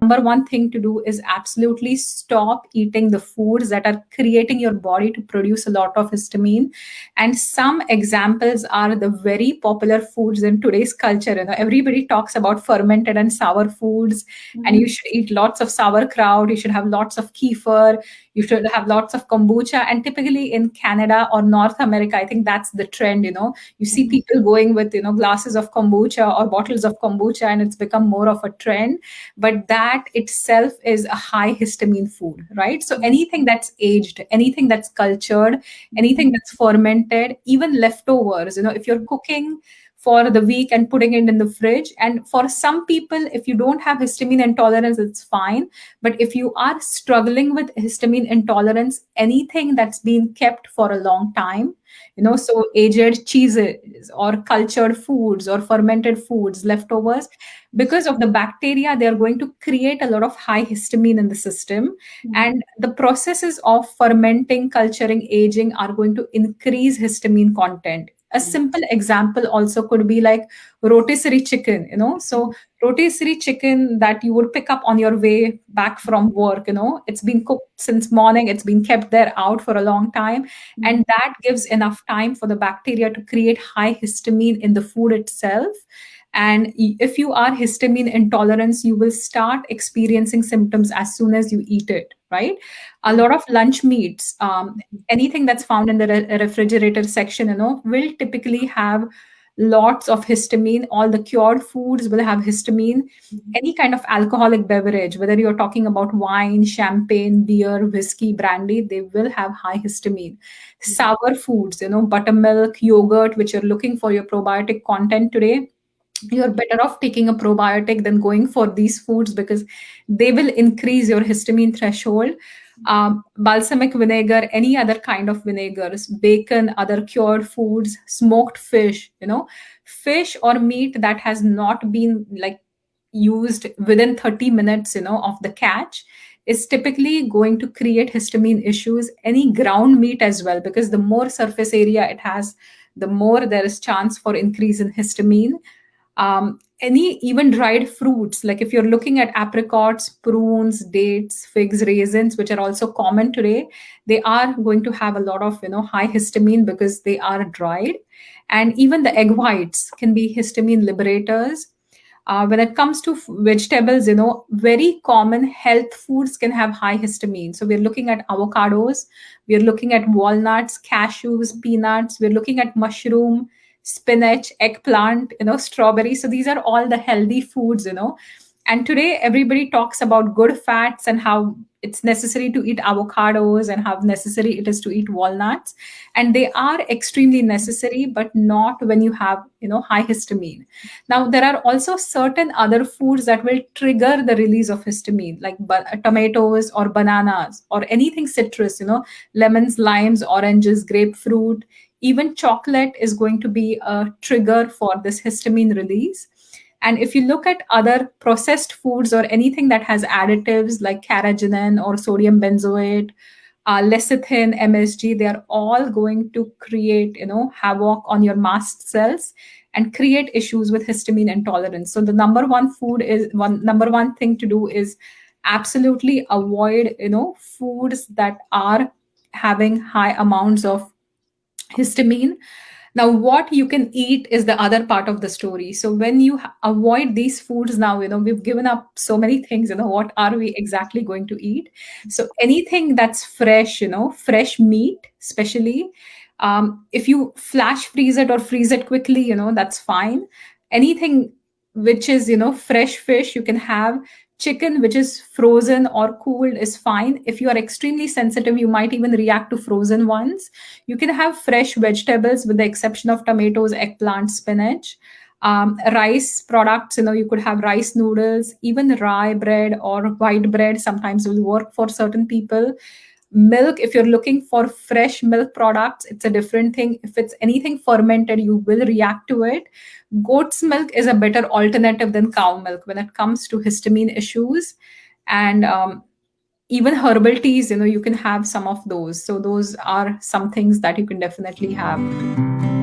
number one thing to do is absolutely stop eating the foods that are creating your body to produce a lot of histamine. And some examples are the very popular foods in today's culture. Everybody talks about fermented and sour foods, and you should eat lots of sauerkraut, you should have lots of kefir, you should have lots of kombucha. And typically in Canada or North America, I think that's the trend. You see people going with glasses of kombucha or bottles of kombucha, and it's become more of a trend. But that itself is a high histamine food, right? So anything that's aged, anything that's cultured, anything that's fermented, even leftovers, if you're cooking for the week and putting it in the fridge. And for some people, if you don't have histamine intolerance, it's fine. But if you are struggling with histamine intolerance, anything that's been kept for a long time, so aged cheeses or cultured foods or fermented foods, leftovers, because of the bacteria, they are going to create a lot of high histamine in the system. And the processes of fermenting, culturing, aging are going to increase histamine content. A simple example also could be like rotisserie chicken. So rotisserie chicken that you would pick up on your way back from work, it's been cooked since morning, it's been kept there out for a long time, and that gives enough time for the bacteria to create high histamine in the food itself. And if you are histamine intolerant, you will start experiencing symptoms as soon as you eat it, right? A lot of lunch meats, anything that's found in the refrigerator section, will typically have lots of histamine. All the cured foods will have histamine. Any kind of alcoholic beverage, whether you're talking about wine, champagne, beer, whiskey, brandy, they will have high histamine. Sour foods, buttermilk, yogurt, which you're looking for your probiotic content today, you're better off taking a probiotic than going for these foods, because they will increase your histamine threshold. Balsamic vinegar, any other kind of vinegars, bacon, other cured foods, smoked fish, fish or meat that has not been like used within 30 minutes, of the catch, is typically going to create histamine issues. Any ground meat as well, because the more surface area it has, the more there is chance for increase in histamine. Any even dried fruits, like if you're looking at apricots, prunes, dates, figs, raisins, which are also common today, they are going to have a lot of high histamine because they are dried. And even the egg whites can be histamine liberators. When it comes to vegetables, very common health foods can have high histamine. So we're looking at avocados, we're looking at walnuts, cashews, peanuts, we're looking at mushroom, spinach, eggplant, strawberry. So these are all the healthy foods, And today everybody talks about good fats and how it's necessary to eat avocados and how necessary it is to eat walnuts. And they are extremely necessary, but not when you have, high histamine. Now, there are also certain other foods that will trigger the release of histamine, like tomatoes or bananas or anything citrus, lemons, limes, oranges, grapefruit. Even chocolate is going to be a trigger for this histamine release. And if you look at other processed foods or anything that has additives like carrageenan or sodium benzoate, lecithin, MSG, they are all going to create, havoc on your mast cells and create issues with histamine intolerance. So the number one thing to do is absolutely avoid, foods that are having high amounts of histamine. Now, what you can eat is the other part of the story. So when you avoid these foods, now, we've given up so many things, what are we exactly going to eat? So anything that's fresh, fresh meat, especially, if you flash freeze it or freeze it quickly, that's fine. Anything which is, fresh fish, you can have. Chicken which is frozen or cooled is fine. If you are extremely sensitive, you might even react to frozen ones. You can have fresh vegetables with the exception of tomatoes, eggplant, spinach. Rice products, you could have rice noodles, even rye bread or white bread sometimes will work for certain people. Milk, if you're looking for fresh milk products, it's a different thing. If it's anything fermented, you will react to it. Goat's milk is a better alternative than cow milk when it comes to histamine issues. And even herbal teas, you can have some of those. So those are some things that you can definitely have.